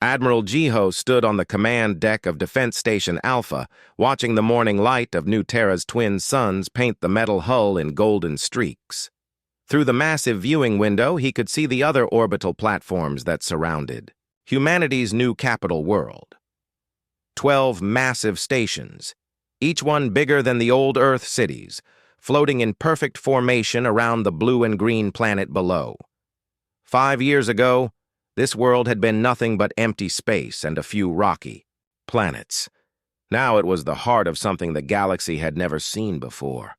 Admiral Jiho stood on the command deck of Defense Station Alpha, watching the morning light of New Terra's twin suns paint the metal hull in golden streaks. Through the massive viewing window, he could see the other orbital platforms that surrounded humanity's new capital world. 12 massive stations, each one bigger than the old Earth cities, floating in perfect formation around the blue and green planet below. 5 years ago, this world had been nothing but empty space and a few rocky planets. Now it was the heart of something the galaxy had never seen before.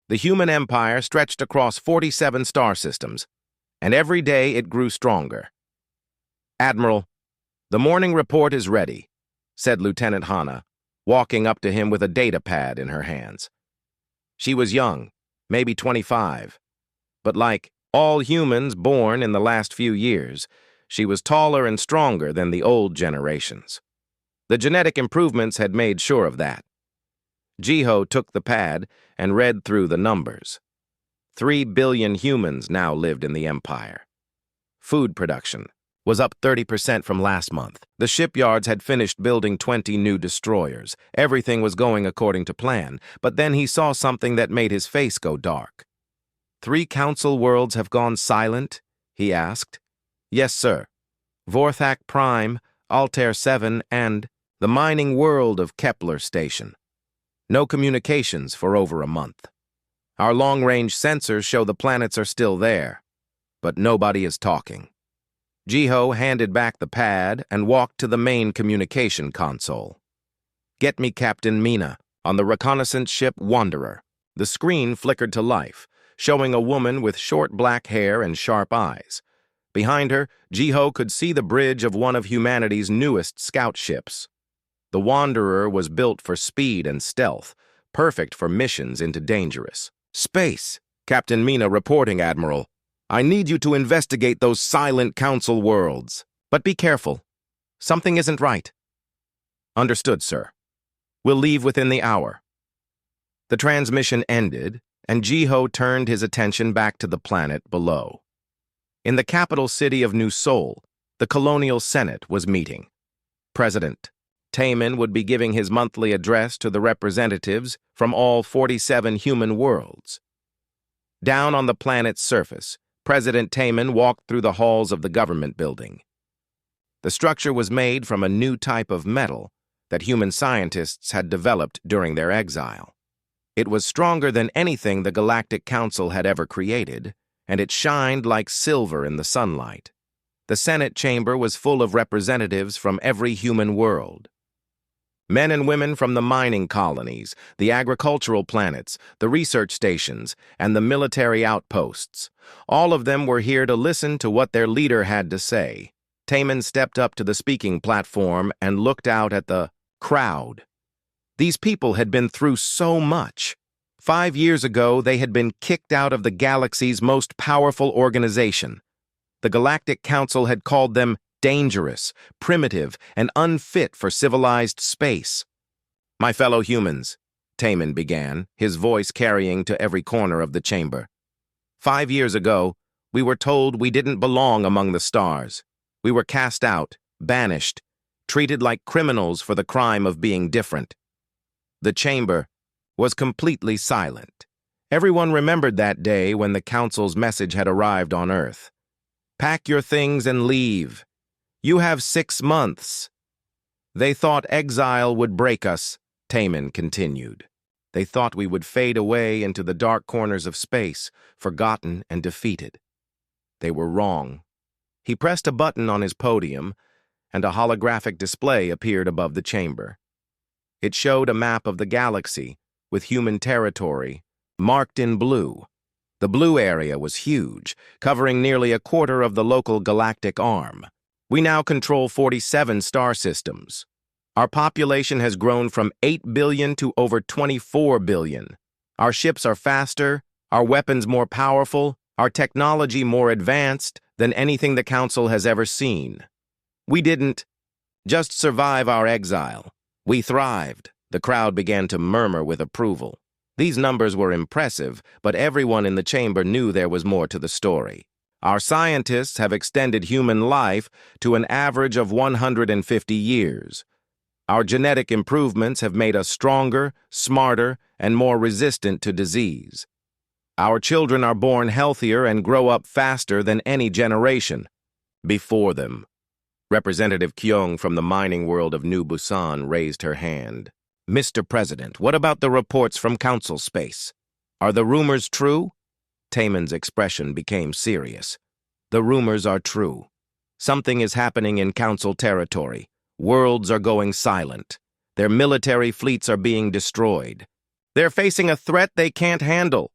The human empire stretched across 47 star systems, and every day it grew stronger. "Admiral, the morning report is ready," said Lieutenant Hana, walking up to him with a data pad in her hands. She was young, maybe 25, but like all humans born in the last few years, she was taller and stronger than the old generations. The genetic improvements had made sure of that. Jiho took the pad and read through the numbers. 3 billion humans now lived in the Empire. Food production was up 30% from last month. The shipyards had finished building 20 new destroyers. Everything was going according to plan, but then he saw something that made his face go dark. "3 council worlds have gone silent?" he asked. "Yes, sir. Vorthak Prime, Altair 7, and the mining world of Kepler Station. No communications for over a month. Our long-range sensors show the planets are still there, but nobody is talking." Jiho handed back the pad and walked to the main communication console. "Get me Captain Mina on the reconnaissance ship Wanderer." The screen flickered to life, showing a woman with short black hair and sharp eyes. Behind her, Jiho could see the bridge of one of humanity's newest scout ships. The Wanderer was built for speed and stealth, perfect for missions into dangerous space. "Captain Mina reporting, Admiral. I need you to investigate those silent council worlds. But be careful. Something isn't right." "Understood, sir. We'll leave within the hour." The transmission ended, and Jiho turned his attention back to the planet below. In the capital city of New Seoul, the Colonial Senate was meeting. President Taman would be giving his monthly address to the representatives from all 47 human worlds. Down on the planet's surface, President Taman walked through the halls of the government building. The structure was made from a new type of metal that human scientists had developed during their exile. It was stronger than anything the Galactic Council had ever created, and it shined like silver in the sunlight. The Senate chamber was full of representatives from every human world. Men and women from the mining colonies, the agricultural planets, the research stations, and the military outposts. All of them were here to listen to what their leader had to say. Taman stepped up to the speaking platform and looked out at the crowd. These people had been through so much. 5 years ago, they had been kicked out of the galaxy's most powerful organization. The Galactic Council had called them dangerous, primitive, and unfit for civilized space. "My fellow humans," Taman began, his voice carrying to every corner of the chamber. 5 years ago, we were told we didn't belong among the stars. We were cast out, banished, treated like criminals for the crime of being different. The chamber was completely silent. Everyone remembered that day when the Council's message had arrived on Earth. "Pack your things and leave. You have 6 months. They thought exile would break us," Taman continued. "They thought we would fade away into the dark corners of space, forgotten and defeated. They were wrong." He pressed a button on his podium, and a holographic display appeared above the chamber. It showed a map of the galaxy, with human territory marked in blue. The blue area was huge, covering nearly a quarter of the local galactic arm. "We now control 47 star systems. Our population has grown from 8 billion to over 24 billion. Our ships are faster, our weapons more powerful, our technology more advanced than anything the Council has ever seen. We didn't just survive our exile. We thrived." The crowd began to murmur with approval. These numbers were impressive, but everyone in the chamber knew there was more to the story. Our scientists have extended human life to an average of 150 years. Our genetic improvements have made us stronger, smarter, and more resistant to disease. Our children are born healthier and grow up faster than any generation before them. Representative Kyung from the mining world of New Busan raised her hand. Mr. President, what about the reports from Council Space? Are the rumors true? Taemin's expression became serious. The rumors are true. Something is happening in Council territory. Worlds are going silent. Their military fleets are being destroyed. They're facing a threat they can't handle.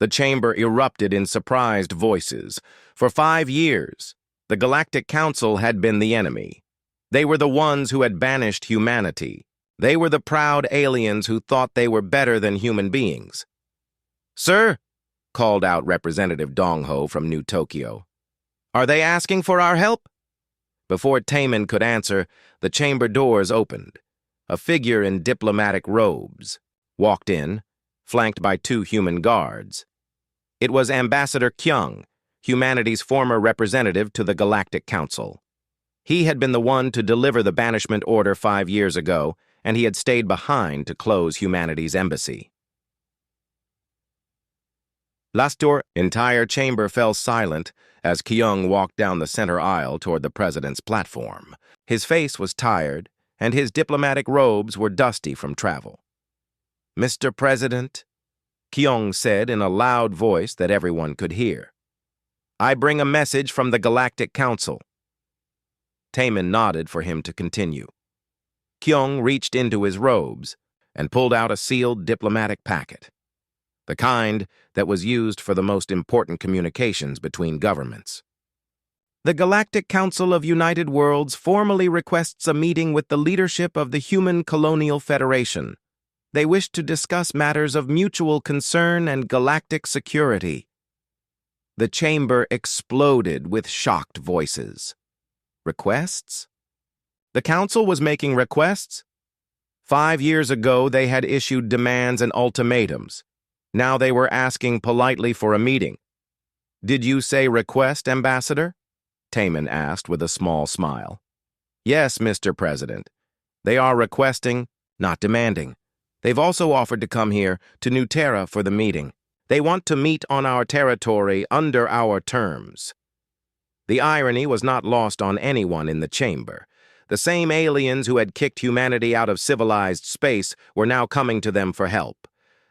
The chamber erupted in surprised voices. For 5 years, the Galactic Council had been the enemy. They were the ones who had banished humanity. They were the proud aliens who thought they were better than human beings. "Sir," called out Representative Dong-ho from New Tokyo, "are they asking for our help?" Before Taemin could answer, the chamber doors opened. A figure in diplomatic robes walked in, flanked by 2 human guards. It was Ambassador Kyung, humanity's former representative to the Galactic Council. He had been the one to deliver the banishment order 5 years ago, and he had stayed behind to close humanity's embassy. Lastor, entire chamber fell silent as Kyung walked down the center aisle toward the president's platform. His face was tired, and his diplomatic robes were dusty from travel. "Mr. President," Kyung said in a loud voice that everyone could hear, "I bring a message from the Galactic Council." Taemin nodded for him to continue. Kyung reached into his robes and pulled out a sealed diplomatic packet, the kind that was used for the most important communications between governments. "The Galactic Council of United Worlds formally requests a meeting with the leadership of the Human Colonial Federation. They wish to discuss matters of mutual concern and galactic security." The chamber exploded with shocked voices. Requests? The council was making requests? 5 years ago, they had issued demands and ultimatums. Now they were asking politely for a meeting. "Did you say request, Ambassador?" Taemin asked with a small smile. "Yes, Mr. President. They are requesting, not demanding. They've also offered to come here to New Terra for the meeting. They want to meet on our territory under our terms." The irony was not lost on anyone in the chamber. The same aliens who had kicked humanity out of civilized space were now coming to them for help.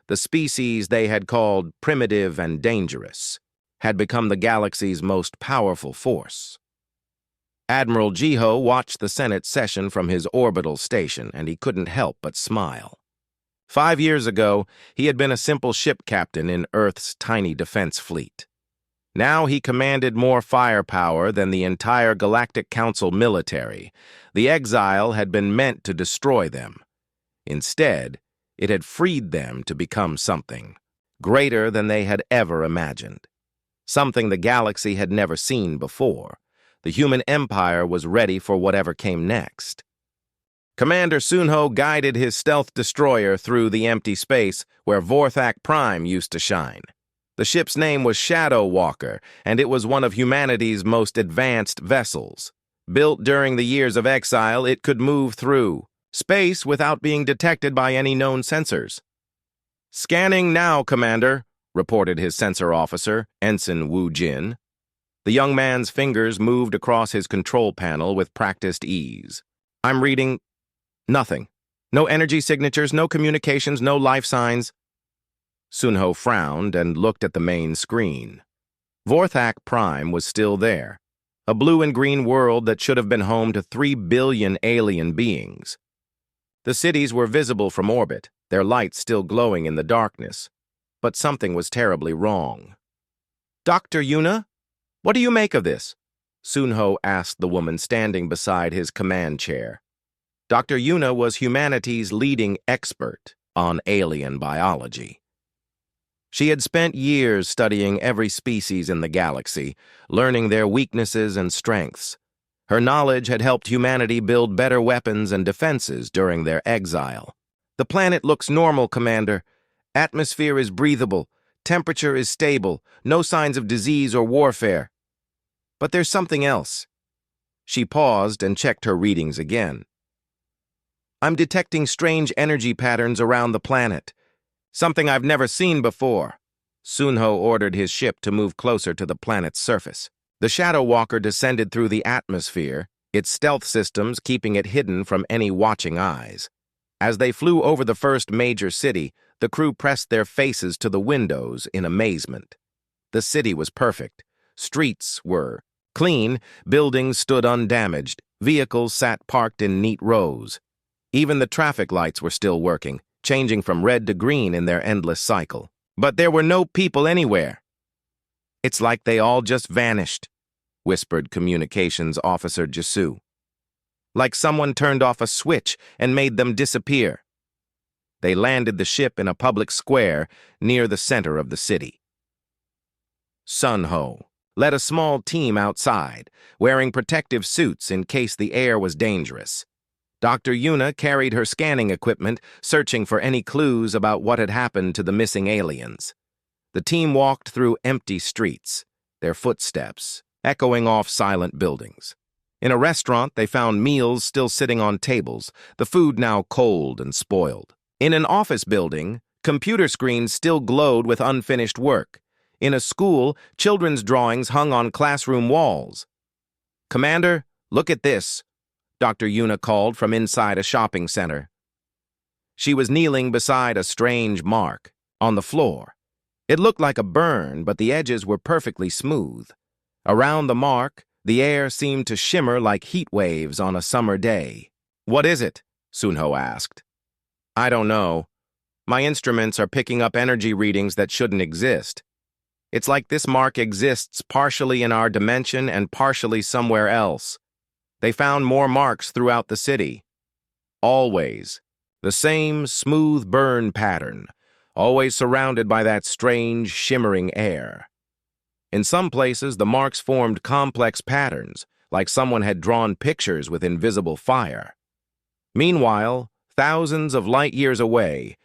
The species they had called primitive and dangerous had become the galaxy's most powerful force. Admiral Jiho watched the Senate session from his orbital station, and he couldn't help but smile. 5 years ago, he had been a simple ship captain in Earth's tiny defense fleet. Now he commanded more firepower than the entire Galactic Council military. The exile had been meant to destroy them. Instead, it had freed them to become something greater than they had ever imagined. Something the galaxy had never seen before. The human empire was ready for whatever came next. Commander Sunho guided his stealth destroyer through the empty space where Vorthak Prime used to shine. The ship's name was Shadow Walker, and it was one of humanity's most advanced vessels. Built during the years of exile, it could move through space without being detected by any known sensors. "Scanning now, Commander," reported his sensor officer, Ensign Wu Jin. The young man's fingers moved across his control panel with practiced ease. "I'm reading nothing. No energy signatures, no communications, no life signs." Sunho frowned and looked at the main screen. Vorthak Prime was still there, a blue and green world that should have been home to 3 billion alien beings. The cities were visible from orbit, their lights still glowing in the darkness. But something was terribly wrong. "Dr. Yuna, what do you make of this?" Sunho asked the woman standing beside his command chair. Dr. Yuna was humanity's leading expert on alien biology. She had spent years studying every species in the galaxy, learning their weaknesses and strengths. Her knowledge had helped humanity build better weapons and defenses during their exile. "The planet looks normal, Commander. Atmosphere is breathable. Temperature is stable. No signs of disease or warfare." But there's something else. She paused and checked her readings again. I'm detecting strange energy patterns around the planet. Something I've never seen before. Sunho ordered his ship to move closer to the planet's surface. The Shadow Walker descended through the atmosphere, its stealth systems keeping it hidden from any watching eyes. As they flew over the first major city, the crew pressed their faces to the windows in amazement. The city was perfect. Streets were clean, buildings stood undamaged, vehicles sat parked in neat rows. Even the traffic lights were still working, changing from red to green in their endless cycle. But there were no people anywhere. It's like they all just vanished, whispered Communications Officer Jisoo. Like someone turned off a switch and made them disappear. They landed the ship in a public square near the center of the city. Sunho led a small team outside, wearing protective suits in case the air was dangerous. Dr. Yuna carried her scanning equipment, searching for any clues about what had happened to the missing aliens. The team walked through empty streets, their footsteps echoing off silent buildings. In a restaurant, they found meals still sitting on tables, the food now cold and spoiled. In an office building, computer screens still glowed with unfinished work. In a school, children's drawings hung on classroom walls. "Commander, look at this," Dr. Yuna called from inside a shopping center. She was kneeling beside a strange mark on the floor. It looked like a burn, but the edges were perfectly smooth. Around the mark, the air seemed to shimmer like heat waves on a summer day. "What is it?" Sunho asked. "I don't know. My instruments are picking up energy readings that shouldn't exist. It's like this mark exists partially in our dimension and partially somewhere else. They found more marks throughout the city. Always the same smooth burn pattern, always surrounded by that strange, shimmering air. In some places, the marks formed complex patterns, like someone had drawn pictures with invisible fire. Meanwhile, thousands of light years away,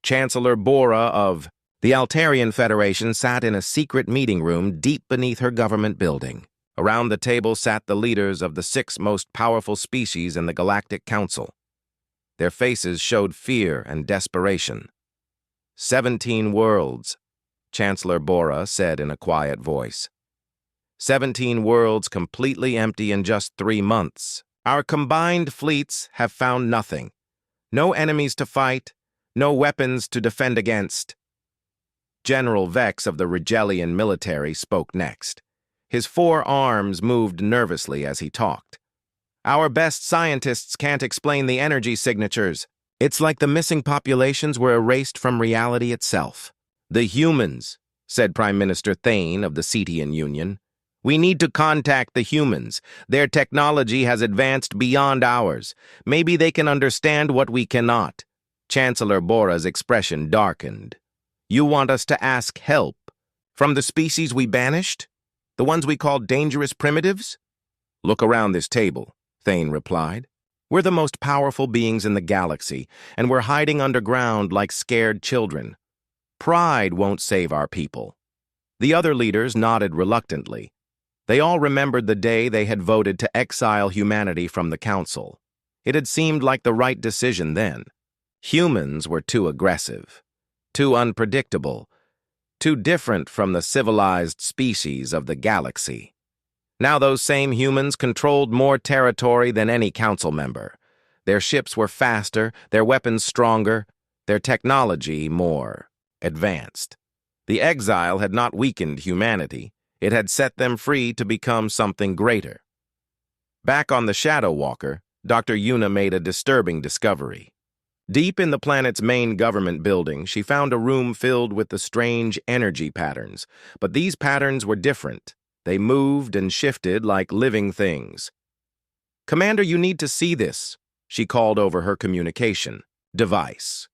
Chancellor Bora of the Altarian Federation sat in a secret meeting room deep beneath her government building. Around the table sat the leaders of the 6 most powerful species in the Galactic Council. Their faces showed fear and desperation. 17 worlds, Chancellor Bora said in a quiet voice. 17 worlds completely empty in just 3 months. Our combined fleets have found nothing. No enemies to fight, no weapons to defend against. General Vex of the Rigelian military spoke next. His 4 arms moved nervously as he talked. Our best scientists can't explain the energy signatures. It's like the missing populations were erased from reality itself. "The humans," said Prime Minister Thane of the Cetian Union. "We need to contact the humans. Their technology has advanced beyond ours. Maybe they can understand what we cannot." Chancellor Bora's expression darkened. "You want us to ask help? From the species we banished? The ones we called dangerous primitives?" "Look around this table," Thane replied. "We're the most powerful beings in the galaxy, and we're hiding underground like scared children. Pride won't save our people." The other leaders nodded reluctantly. They all remembered the day they had voted to exile humanity from the Council. It had seemed like the right decision then. Humans were too aggressive, too unpredictable, too different from the civilized species of the galaxy. Now those same humans controlled more territory than any council member. Their ships were faster, their weapons stronger, their technology more advanced. The exile had not weakened humanity. It had set them free to become something greater. Back on the Shadow Walker, Dr. Yuna made a disturbing discovery. Deep in the planet's main government building, she found a room filled with the strange energy patterns, but these patterns were different. They moved and shifted like living things. "Commander, you need to see this," she called over her communication device.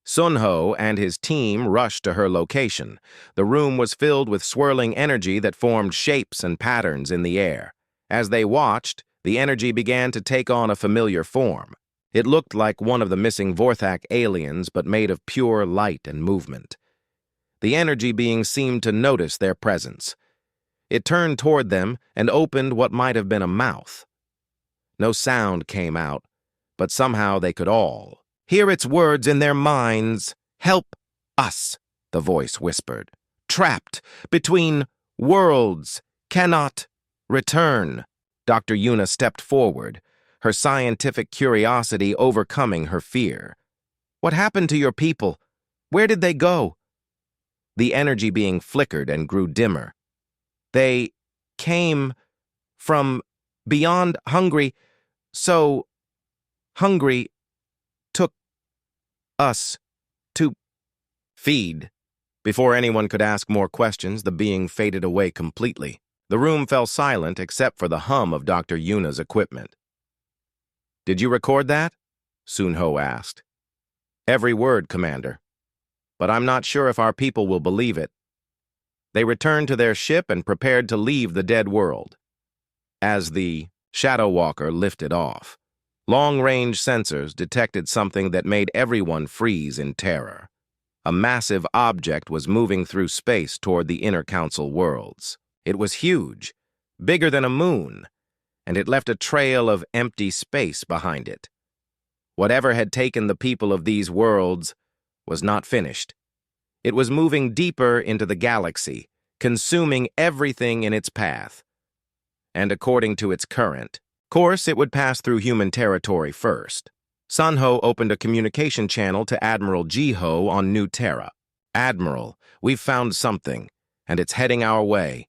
Sunho and his team rushed to her location. The room was filled with swirling energy that formed shapes and patterns in the air. As they watched, the energy began to take on a familiar form. It looked like one of the missing Vorthak aliens, but made of pure light and movement. The energy being seemed to notice their presence. It turned toward them and opened what might have been a mouth. No sound came out, but somehow they could all hear its words in their minds. "Help us," the voice whispered. "Trapped between worlds, cannot return." Dr. Yuna stepped forward, her scientific curiosity overcoming her fear. "What happened to your people? Where did they go?" The energy being flickered and grew dimmer. "They came from beyond, so hungry, took us to feed." Before anyone could ask more questions, the being faded away completely. The room fell silent except for the hum of Dr. Yuna's equipment. "Did you record that?" Sun Ho asked. "Every word, Commander. But I'm not sure if our people will believe it." They returned to their ship and prepared to leave the dead world. As the Shadow Walker lifted off, long-range sensors detected something that made everyone freeze in terror. A massive object was moving through space toward the inner council worlds. It was huge, bigger than a moon, and it left a trail of empty space behind it. Whatever had taken the people of these worlds was not finished. It was moving deeper into the galaxy, consuming everything in its path. And according to its current course, it would pass through human territory first. Sun Ho opened a communication channel to Admiral Ji-ho on New Terra. "Admiral, we've found something, and it's heading our way."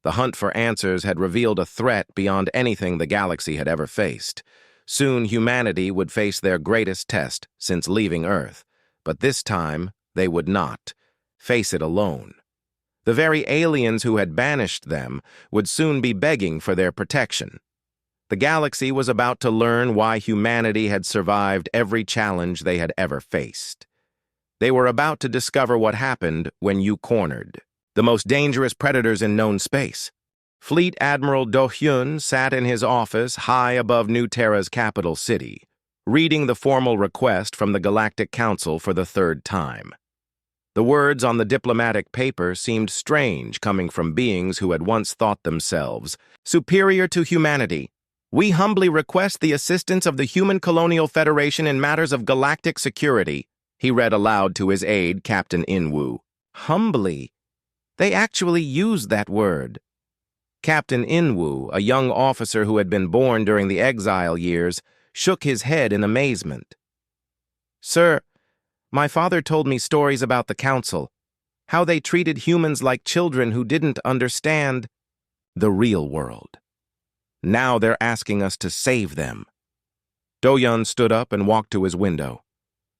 The hunt for answers had revealed a threat beyond anything the galaxy had ever faced. Soon humanity would face their greatest test since leaving Earth, but this time they would not face it alone. The very aliens who had banished them would soon be begging for their protection. The galaxy was about to learn why humanity had survived every challenge they had ever faced. They were about to discover what happened when you cornered the most dangerous predators in known space. Fleet Admiral Do-hyun sat in his office high above New Terra's capital city, reading the formal request from the Galactic Council for the third time. The words on the diplomatic paper seemed strange coming from beings who had once thought themselves superior to humanity. "We humbly request the assistance of the Human Colonial Federation in matters of galactic security," he read aloud to his aide, Captain In-woo. Humbly. They actually used that word. Captain In-woo, a young officer who had been born during the exile years, shook his head in amazement. "Sir, my father told me stories about the Council, how they treated humans like children who didn't understand the real world. Now they're asking us to save them." Do-hyun stood up and walked to his window.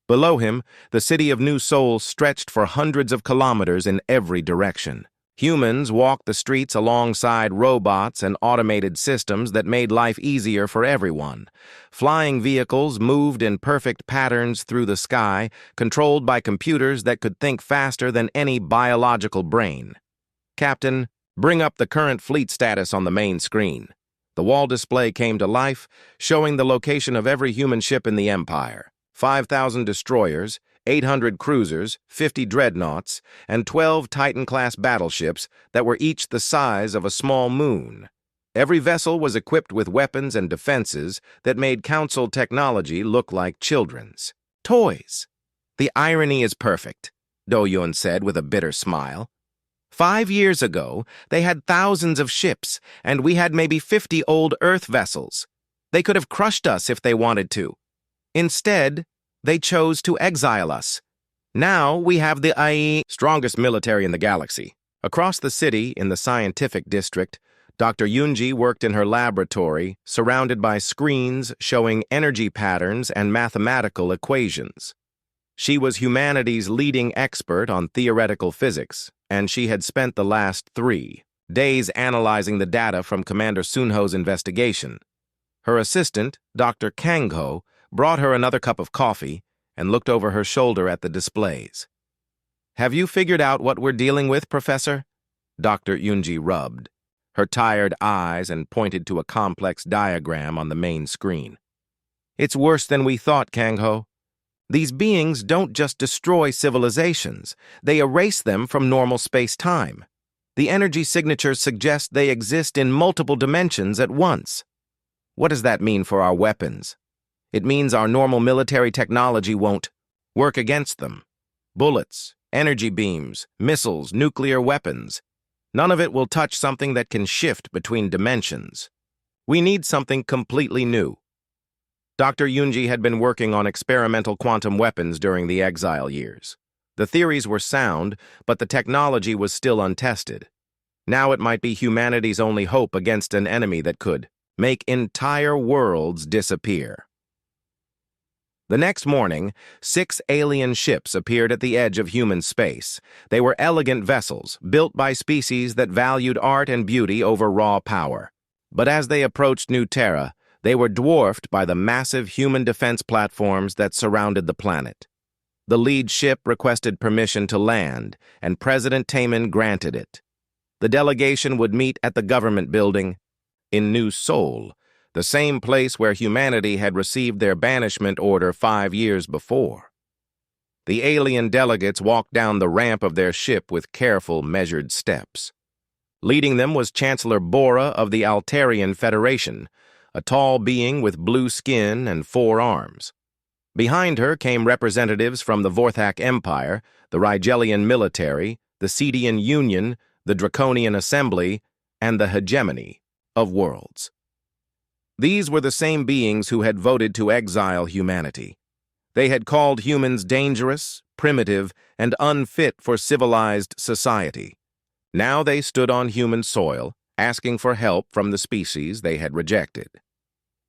Below him, the city of New Seoul stretched for hundreds of kilometers in every direction. Humans walked the streets alongside robots and automated systems that made life easier for everyone. Flying vehicles moved in perfect patterns through the sky, controlled by computers that could think faster than any biological brain. "Captain, bring up the current fleet status on the main screen." The wall display came to life, showing the location of every human ship in the Empire. 5,000 destroyers, 800 cruisers, 50 dreadnoughts, and 12 Titan-class battleships that were each the size of a small moon. Every vessel was equipped with weapons and defenses that made Council technology look like children's toys. "The irony is perfect," Do-hyun said with a bitter smile. 5 years ago, they had thousands of ships, and we had maybe 50 old Earth vessels. They could have crushed us if they wanted to. Instead, they chose to exile us. Now we have the strongest military in the galaxy. Across the city, in the scientific district, Dr. Yoonji worked in her laboratory, surrounded by screens showing energy patterns and mathematical equations. She was humanity's leading expert on theoretical physics, and she had spent the last 3 days analyzing the data from Commander Sun-ho's investigation. Her assistant, Dr. Kang-ho, brought her another cup of coffee and looked over her shoulder at the displays. "Have you figured out what we're dealing with, Professor?" Dr. Yoonji rubbed her tired eyes and pointed to a complex diagram on the main screen. "It's worse than we thought, Kang-ho. These beings don't just destroy civilizations, they erase them from normal space-time. The energy signatures suggest they exist in multiple dimensions at once. What does that mean for our weapons? It means our normal military technology won't work against them. Bullets, energy beams, missiles, nuclear weapons. None of it will touch something that can shift between dimensions. We need something completely new. Dr. Yunji had been working on experimental quantum weapons during the exile years. The theories were sound, but the technology was still untested. Now it might be humanity's only hope against an enemy that could make entire worlds disappear. The next morning, 6 alien ships appeared at the edge of human space. They were elegant vessels, built by species that valued art and beauty over raw power. But as they approached New Terra, they were dwarfed by the massive human defense platforms that surrounded the planet. The lead ship requested permission to land, and President Taman granted it. The delegation would meet at the government building in New Seoul, the same place where humanity had received their banishment order 5 years before. The alien delegates walked down the ramp of their ship with careful, measured steps. Leading them was Chancellor Bora of the Altarian Federation, a tall being with blue skin and 4 arms. Behind her came representatives from the Vorthak Empire, the Rigelian military, the Cedian Union, the Draconian Assembly, and the Hegemony of Worlds. These were the same beings who had voted to exile humanity. They had called humans dangerous, primitive, and unfit for civilized society. Now they stood on human soil, asking for help from the species they had rejected.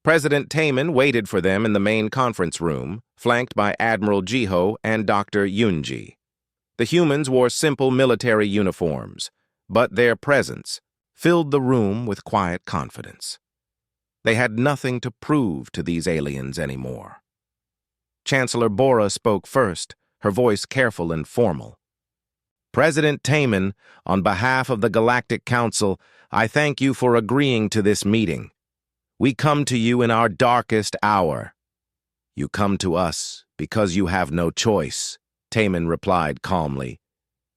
President Taman waited for them in the main conference room, flanked by Admiral Jiho and Dr. Yunji. The humans wore simple military uniforms, but their presence filled the room with quiet confidence. They had nothing to prove to these aliens anymore. Chancellor Bora spoke first, her voice careful and formal. President Taman, on behalf of the Galactic Council, I thank you for agreeing to this meeting. We come to you in our darkest hour. You come to us because you have no choice, Taman replied calmly.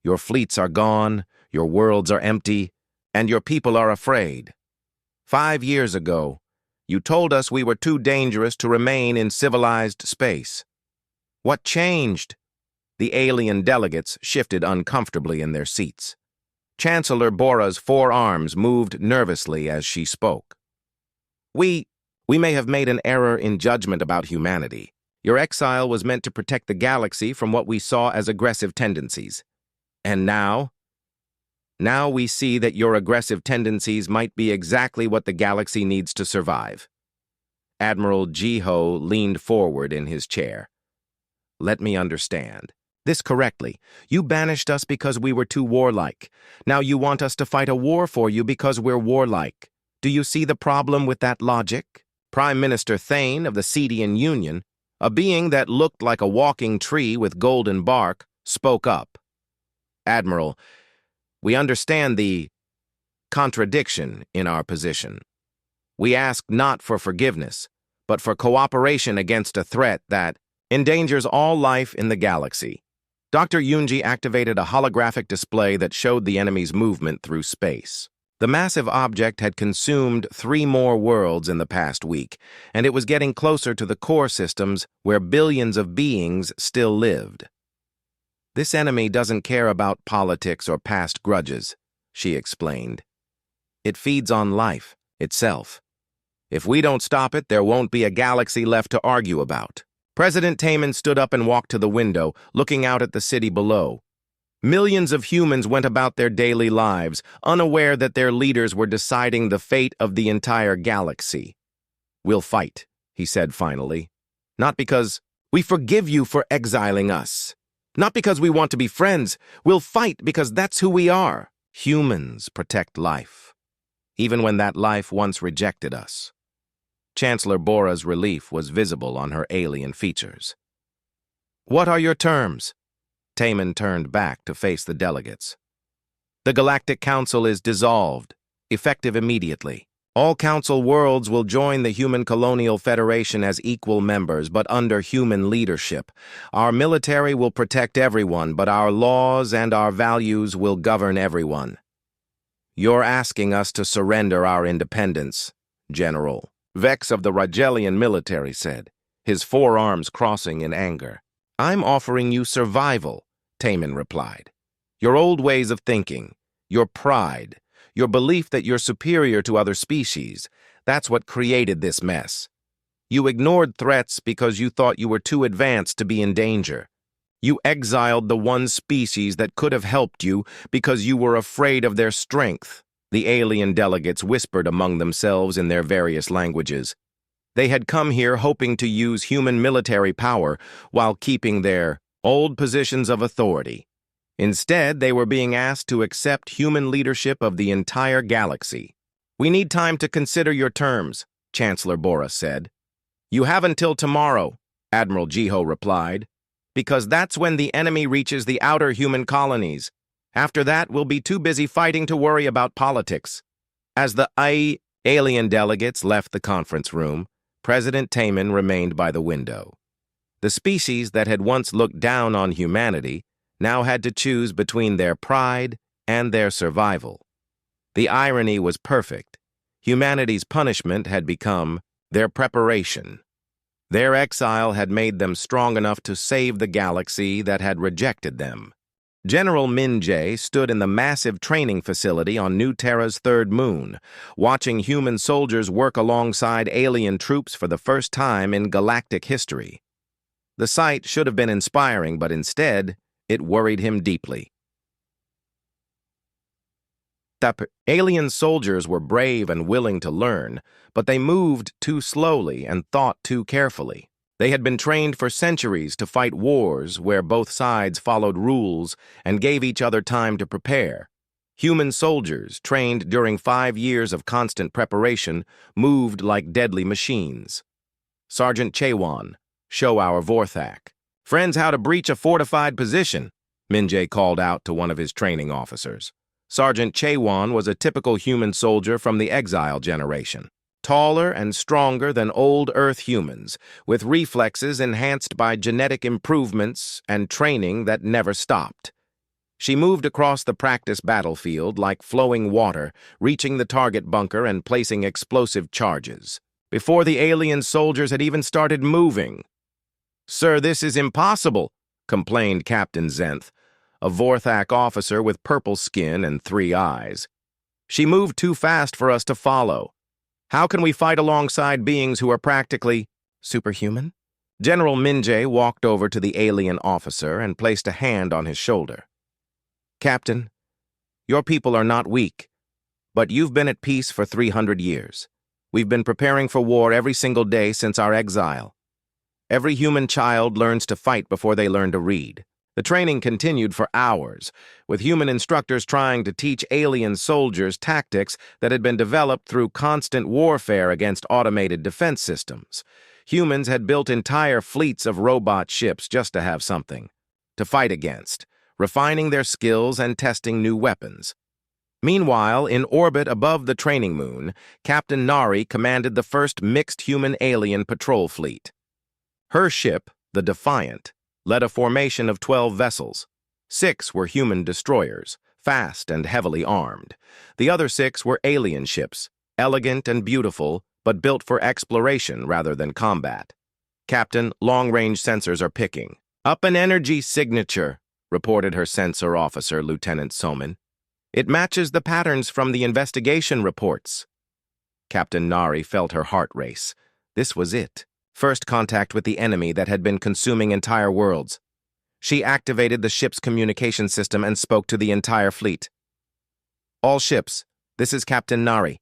Your fleets are gone, your worlds are empty, and your people are afraid. 5 years ago, you told us we were too dangerous to remain in civilized space. What changed? The alien delegates shifted uncomfortably in their seats. Chancellor Bora's 4 arms moved nervously as she spoke. We may have made an error in judgment about humanity. Your exile was meant to protect the galaxy from what we saw as aggressive tendencies. And now we see that your aggressive tendencies might be exactly what the galaxy needs to survive. Admiral Jiho leaned forward in his chair. Let me understand this correctly. You banished us because we were too warlike. Now you want us to fight a war for you because we're warlike. Do you see the problem with that logic? Prime Minister Thane of the Cedian Union, a being that looked like a walking tree with golden bark, spoke up. Admiral, we understand the contradiction in our position. We ask not for forgiveness, but for cooperation against a threat that endangers all life in the galaxy. Dr. Yunji activated a holographic display that showed the enemy's movement through space. The massive object had consumed 3 more worlds in the past week, and it was getting closer to the core systems where billions of beings still lived. This enemy doesn't care about politics or past grudges, she explained. It feeds on life itself. If we don't stop it, there won't be a galaxy left to argue about. President Taman stood up and walked to the window, looking out at the city below. Millions of humans went about their daily lives, unaware that their leaders were deciding the fate of the entire galaxy. We'll fight, he said finally. Not because we forgive you for exiling us. Not because we want to be friends. We'll fight because that's who we are. Humans protect life, even when that life once rejected us. Chancellor Bora's relief was visible on her alien features. What are your terms? Taman turned back to face the delegates. The Galactic Council is dissolved, effective immediately. All Council worlds will join the Human Colonial Federation as equal members, but under human leadership. Our military will protect everyone, but our laws and our values will govern everyone. You're asking us to surrender our independence, General Vex of the Rigelian military said, his forearms crossing in anger. I'm offering you survival, Taman replied. Your old ways of thinking, your pride, your belief that you're superior to other species, that's what created this mess. You ignored threats because you thought you were too advanced to be in danger. You exiled the one species that could have helped you because you were afraid of their strength, the alien delegates whispered among themselves in their various languages. They had come here hoping to use human military power while keeping their old positions of authority. Instead, they were being asked to accept human leadership of the entire galaxy. We need time to consider your terms, Chancellor Bora said. You have until tomorrow, Admiral Jiho replied, because that's when the enemy reaches the outer human colonies. After that, we'll be too busy fighting to worry about politics. As the alien delegates left the conference room, President Taman remained by the window. The species that had once looked down on humanity now had to choose between their pride and their survival. The irony was perfect. Humanity's punishment had become their preparation. Their exile had made them strong enough to save the galaxy that had rejected them. General Min-jae stood in the massive training facility on New Terra's third moon, watching human soldiers work alongside alien troops for the first time in galactic history. The sight should have been inspiring, but instead, it worried him deeply. The alien soldiers were brave and willing to learn, but they moved too slowly and thought too carefully. They had been trained for centuries to fight wars where both sides followed rules and gave each other time to prepare. Human soldiers, trained during 5 years of constant preparation, moved like deadly machines. Sergeant Chaewon, show our Vorthak. Friends, how to breach a fortified position, Min-jae called out to one of his training officers. Sergeant Chaewon was a typical human soldier from the exile generation, taller and stronger than old Earth humans, with reflexes enhanced by genetic improvements and training that never stopped. She moved across the practice battlefield like flowing water, reaching the target bunker and placing explosive charges, before the alien soldiers had even started moving. "Sir, this is impossible," complained Captain Zenth, a Vorthak officer with purple skin and 3 eyes. "She moved too fast for us to follow. How can we fight alongside beings who are practically superhuman?" General Min-jae walked over to the alien officer and placed a hand on his shoulder. "Captain, your people are not weak, but you've been at peace for 300 years. We've been preparing for war every single day since our exile. Every human child learns to fight before they learn to read." The training continued for hours, with human instructors trying to teach alien soldiers tactics that had been developed through constant warfare against automated defense systems. Humans had built entire fleets of robot ships just to have something to fight against, refining their skills and testing new weapons. Meanwhile, in orbit above the training moon, Captain Nari commanded the first mixed human-alien patrol fleet. Her ship, the Defiant, led a formation of 12 vessels. 6 were human destroyers, fast and heavily armed. The other 6 were alien ships, elegant and beautiful, but built for exploration rather than combat. "Captain, long-range sensors are picking up an energy signature," reported her sensor officer, Lieutenant Soman. "It matches the patterns from the investigation reports." Captain Nari felt her heart race. This was it. First contact with the enemy that had been consuming entire worlds. She activated the ship's communication system and spoke to the entire fleet. "All ships, this is Captain Nari.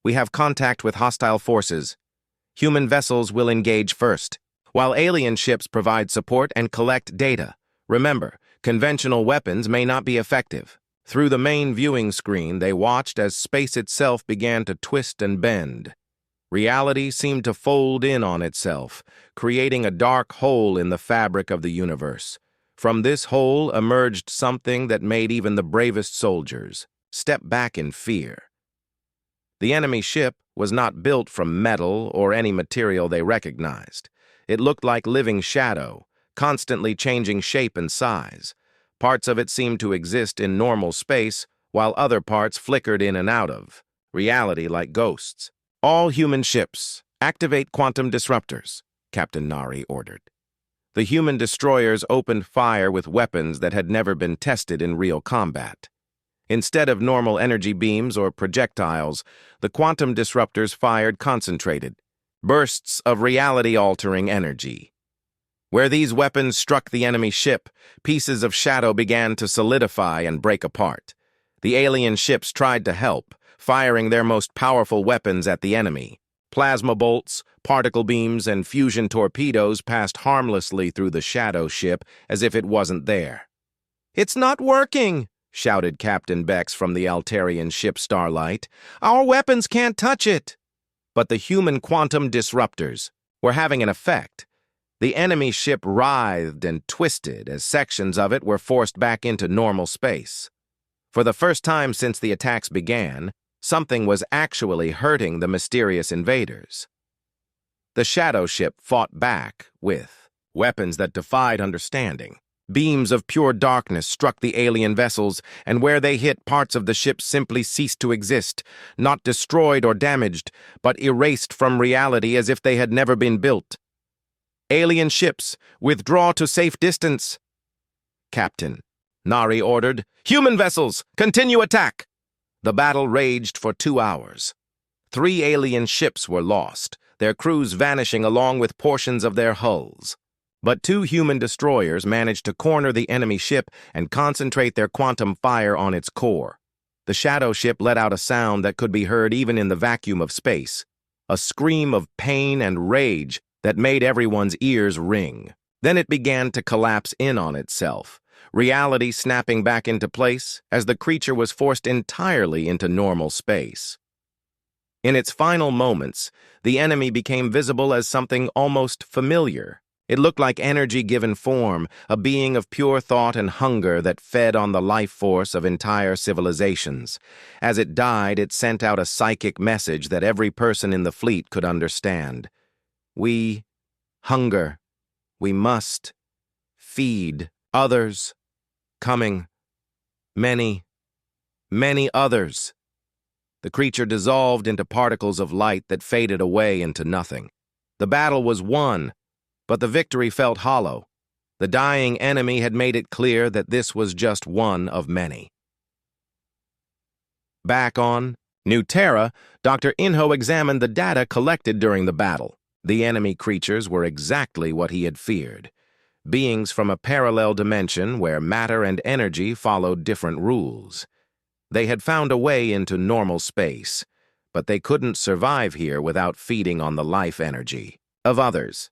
We have contact with hostile forces. Human vessels will engage first, while alien ships provide support and collect data. Remember, conventional weapons may not be effective." Through the main viewing screen, they watched as space itself began to twist and bend. Reality seemed to fold in on itself, creating a dark hole in the fabric of the universe. From this hole emerged something that made even the bravest soldiers step back in fear. The enemy ship was not built from metal or any material they recognized. It looked like living shadow, constantly changing shape and size. Parts of it seemed to exist in normal space, while other parts flickered in and out of reality like ghosts. "All human ships, activate quantum disruptors," Captain Nari ordered. The human destroyers opened fire with weapons that had never been tested in real combat. Instead of normal energy beams or projectiles, the quantum disruptors fired concentrated bursts of reality-altering energy. Where these weapons struck the enemy ship, pieces of shadow began to solidify and break apart. The alien ships tried to help, firing their most powerful weapons at the enemy. Plasma bolts, particle beams, and fusion torpedoes passed harmlessly through the shadow ship as if it wasn't there. "It's not working!" shouted Captain Bex from the Altarian ship Starlight. "Our weapons can't touch it!" But the human quantum disruptors were having an effect. The enemy ship writhed and twisted as sections of it were forced back into normal space. For the first time since the attacks began, something was actually hurting the mysterious invaders. The shadow ship fought back with weapons that defied understanding. Beams of pure darkness struck the alien vessels, and where they hit, parts of the ship simply ceased to exist, not destroyed or damaged, but erased from reality as if they had never been built. "Alien ships, withdraw to safe distance." "Captain," Nari ordered. "Human vessels, continue attack." The battle raged for 2 hours. 3 alien ships were lost, their crews vanishing along with portions of their hulls. But 2 human destroyers managed to corner the enemy ship and concentrate their quantum fire on its core. The shadow ship let out a sound that could be heard even in the vacuum of space, a scream of pain and rage that made everyone's ears ring. Then it began to collapse in on itself, reality snapping back into place as the creature was forced entirely into normal space. In its final moments, the enemy became visible as something almost familiar. It looked like energy given form, a being of pure thought and hunger that fed on the life force of entire civilizations. As it died, it sent out a psychic message that every person in the fleet could understand. We hunger. We must feed others. Coming. Many, many others. The creature dissolved into particles of light that faded away into nothing. The battle was won, but the victory felt hollow. The dying enemy had made it clear that this was just one of many. Back on New Terra, Dr. Inho examined the data collected during the battle. The enemy creatures were exactly what he had feared. Beings from a parallel dimension where matter and energy followed different rules. They had found a way into normal space, but they couldn't survive here without feeding on the life energy of others.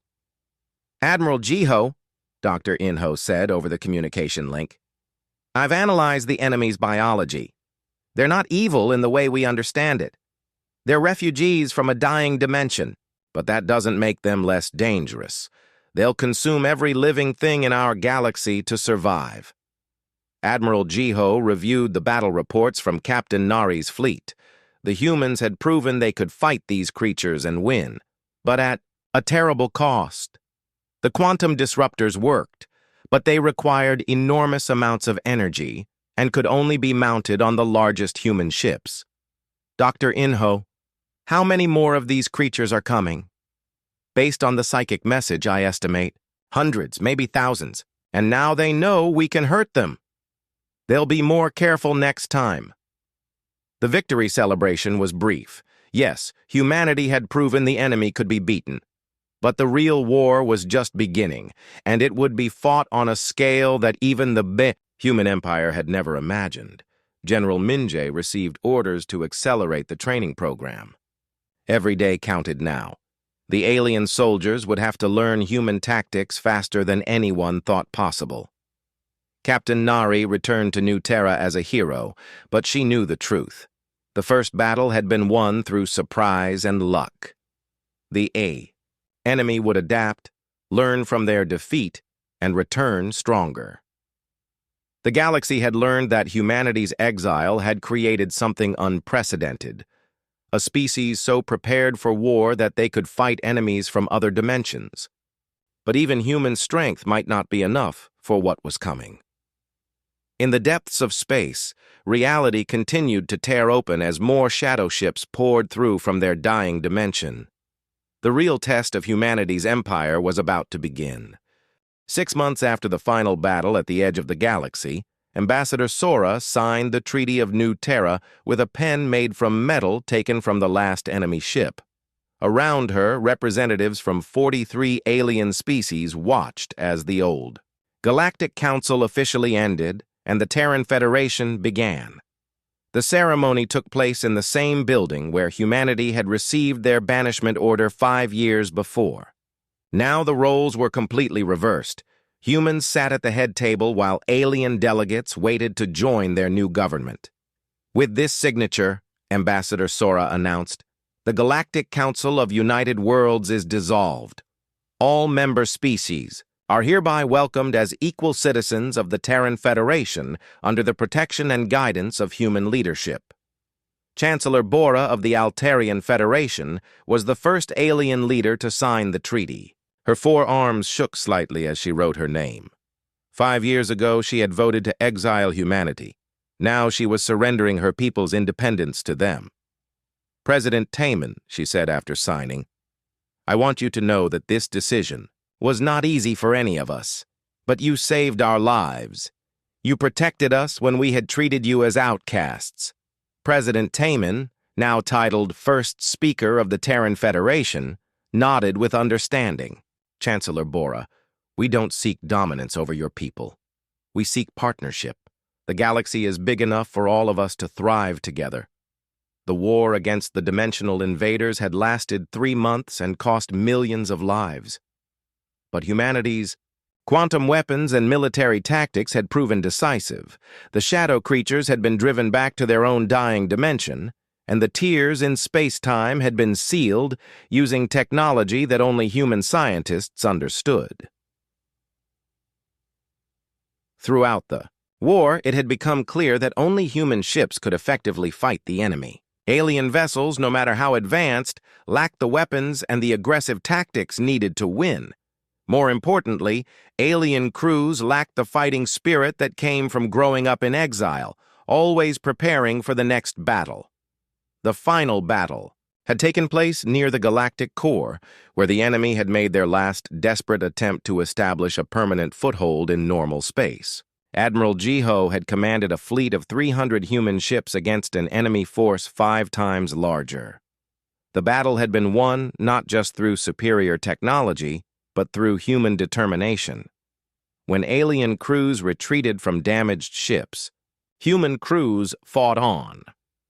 "Admiral Jiho," Dr. Inho said over the communication link, "I've analyzed the enemy's biology. They're not evil in the way we understand it. They're refugees from a dying dimension, but that doesn't make them less dangerous. They'll consume every living thing in our galaxy to survive." Admiral Jiho reviewed the battle reports from Captain Nari's fleet. The humans had proven they could fight these creatures and win, but at a terrible cost. The quantum disruptors worked, but they required enormous amounts of energy and could only be mounted on the largest human ships. "Dr. Inho, how many more of these creatures are coming?" "Based on the psychic message, I estimate hundreds, maybe thousands, and now they know we can hurt them. They'll be more careful next time." The victory celebration was brief. Yes, humanity had proven the enemy could be beaten. But the real war was just beginning, and it would be fought on a scale that even the human empire had never imagined. General Minje received orders to accelerate the training program. Every day counted now. The alien soldiers would have to learn human tactics faster than anyone thought possible. Captain Nari returned to New Terra as a hero, but she knew the truth. The first battle had been won through surprise and luck. The enemy would adapt, learn from their defeat, and return stronger. The galaxy had learned that humanity's exile had created something unprecedented, a species so prepared for war that they could fight enemies from other dimensions. But even human strength might not be enough for what was coming. In the depths of space, reality continued to tear open as more shadow ships poured through from their dying dimension. The real test of humanity's empire was about to begin. 6 months after the final battle at the edge of the galaxy, Ambassador Sora signed the Treaty of New Terra with a pen made from metal taken from the last enemy ship. Around her, representatives from 43 alien species watched as the old Galactic Council officially ended and the Terran Federation began. The ceremony took place in the same building where humanity had received their banishment order 5 years before. Now the roles were completely reversed. Humans sat at the head table while alien delegates waited to join their new government. With this signature, Ambassador Sora announced, the Galactic Council of United Worlds is dissolved. All member species are hereby welcomed as equal citizens of the Terran Federation under the protection and guidance of human leadership. Chancellor Bora of the Altarian Federation was the first alien leader to sign the treaty. Her 4 arms shook slightly as she wrote her name. 5 years ago, she had voted to exile humanity. Now she was surrendering her people's independence to them. President Taman, she said after signing, I want you to know that this decision was not easy for any of us, but you saved our lives. You protected us when we had treated you as outcasts. President Taman, now titled First Speaker of the Terran Federation, nodded with understanding. Chancellor Bora, we don't seek dominance over your people. We seek partnership. The galaxy is big enough for all of us to thrive together. The war against the dimensional invaders had lasted 3 months and cost millions of lives. But humanity's quantum weapons and military tactics had proven decisive. The shadow creatures had been driven back to their own dying dimension, and the tiers in space-time had been sealed using technology that only human scientists understood. Throughout the war, it had become clear that only human ships could effectively fight the enemy. Alien vessels, no matter how advanced, lacked the weapons and the aggressive tactics needed to win. More importantly, alien crews lacked the fighting spirit that came from growing up in exile, always preparing for the next battle. The final battle had taken place near the galactic core, where the enemy had made their last desperate attempt to establish a permanent foothold in normal space. Admiral Jiho had commanded a fleet of 300 human ships against an enemy force 5 times larger. The battle had been won not just through superior technology, but through human determination. When alien crews retreated from damaged ships, human crews fought on.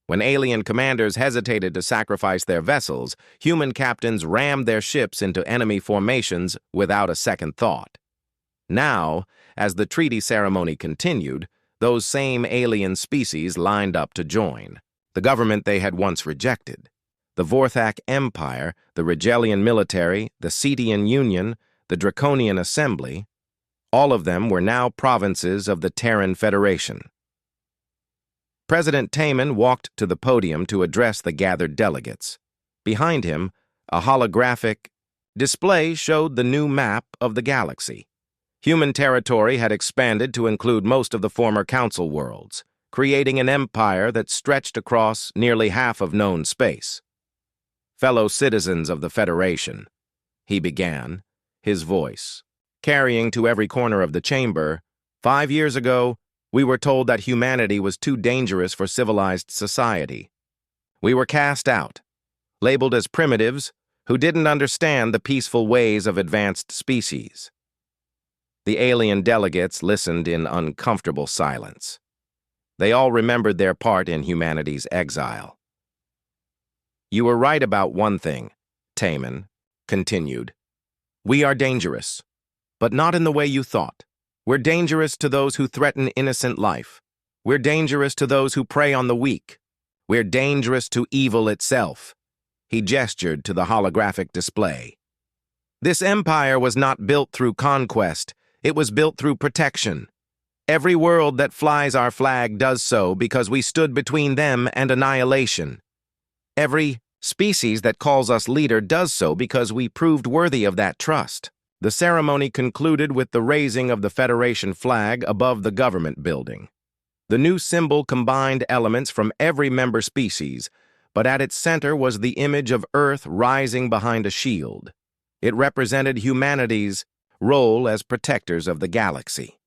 When alien commanders hesitated to sacrifice their vessels, human captains rammed their ships into enemy formations without a second thought. Now, as the treaty ceremony continued, those same alien species lined up to join the government they had once rejected. The Vorthak Empire, the Rigelian military, the Cetian Union, the Draconian Assembly, all of them were now provinces of the Terran Federation. President Taman walked to the podium to address the gathered delegates. Behind him, a holographic display showed the new map of the galaxy. Human territory had expanded to include most of the former Council worlds, creating an empire that stretched across nearly half of known space. Fellow citizens of the Federation, he began, his voice carrying to every corner of the chamber, 5 years ago, we were told that humanity was too dangerous for civilized society. We were cast out, labeled as primitives who didn't understand the peaceful ways of advanced species. The alien delegates listened in uncomfortable silence. They all remembered their part in humanity's exile. You were right about one thing, Taman continued. We are dangerous, but not in the way you thought. We're dangerous to those who threaten innocent life. We're dangerous to those who prey on the weak. We're dangerous to evil itself. He gestured to the holographic display. This empire was not built through conquest. It was built through protection. Every world that flies our flag does so because we stood between them and annihilation. Every species that calls us leader does so because we proved worthy of that trust. The ceremony concluded with the raising of the Federation flag above the government building. The new symbol combined elements from every member species, but at its center was the image of Earth rising behind a shield. It represented humanity's role as protectors of the galaxy.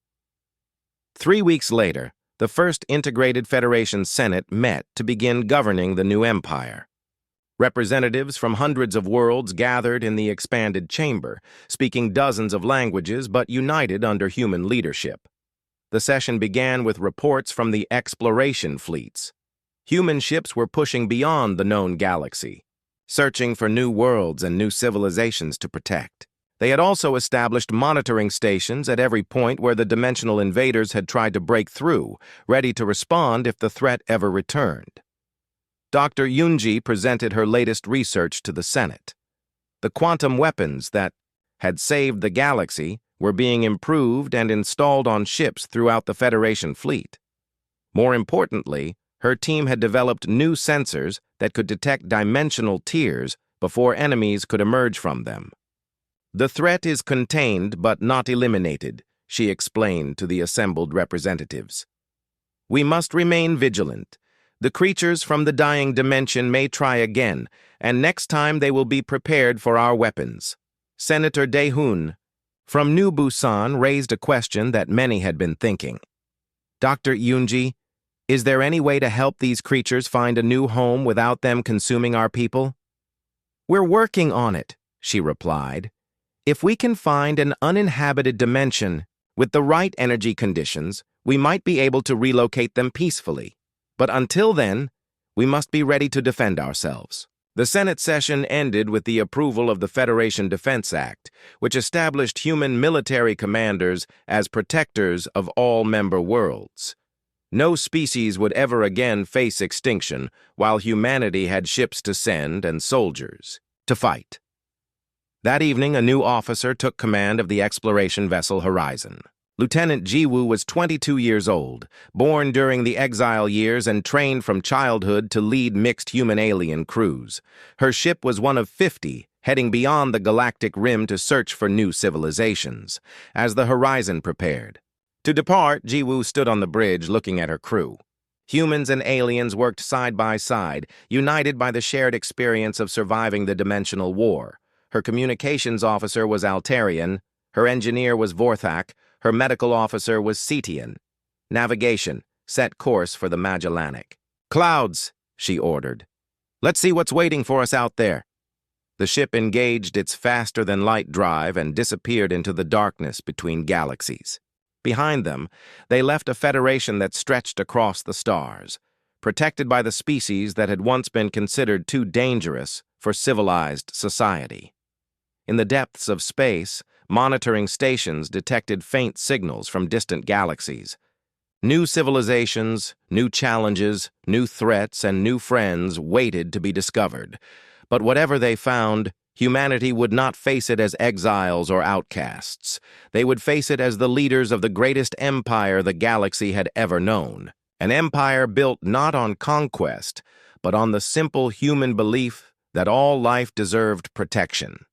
3 weeks later, the first integrated Federation Senate met to begin governing the new empire. Representatives from hundreds of worlds gathered in the expanded chamber, speaking dozens of languages but united under human leadership. The session began with reports from the exploration fleets. Human ships were pushing beyond the known galaxy, searching for new worlds and new civilizations to protect. They had also established monitoring stations at every point where the dimensional invaders had tried to break through, ready to respond if the threat ever returned. Dr. Yunji presented her latest research to the Senate. The quantum weapons that had saved the galaxy were being improved and installed on ships throughout the Federation fleet. More importantly, her team had developed new sensors that could detect dimensional tiers before enemies could emerge from them. "The threat is contained but not eliminated," she explained to the assembled representatives. "We must remain vigilant. The creatures from the dying dimension may try again, and next time they will be prepared for our weapons." Senator Daehun from New Busan raised a question that many had been thinking. "Dr. Yunji, is there any way to help these creatures find a new home without them consuming our people?" "We're working on it," she replied. "If we can find an uninhabited dimension with the right energy conditions, we might be able to relocate them peacefully. But until then, we must be ready to defend ourselves." The Senate session ended with the approval of the Federation Defense Act, which established human military commanders as protectors of all member worlds. No species would ever again face extinction while humanity had ships to send and soldiers to fight. That evening, a new officer took command of the exploration vessel Horizon. Lieutenant Jiwoo was 22 years old, born during the exile years and trained from childhood to lead mixed human-alien crews. Her ship was one of 50, heading beyond the galactic rim to search for new civilizations. As the Horizon prepared to depart, Jiwoo stood on the bridge looking at her crew. Humans and aliens worked side by side, united by the shared experience of surviving the dimensional war. Her communications officer was Altarian, her engineer was Vorthak, her medical officer was Cetian. Navigation, set course for the Magellanic. "Clouds," she ordered. "Let's see what's waiting for us out there." The ship engaged its faster-than-light drive and disappeared into the darkness between galaxies. Behind them, they left a federation that stretched across the stars, protected by the species that had once been considered too dangerous for civilized society. In the depths of space, monitoring stations detected faint signals from distant galaxies. New civilizations, new challenges, new threats, and new friends waited to be discovered. But whatever they found, humanity would not face it as exiles or outcasts. They would face it as the leaders of the greatest empire the galaxy had ever known. An empire built not on conquest, but on the simple human belief that all life deserved protection.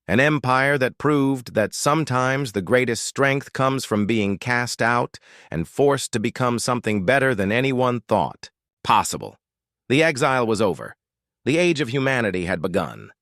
An empire that proved that sometimes the greatest strength comes from being cast out and forced to become something better than anyone thought possible. The exile was over. The age of humanity had begun.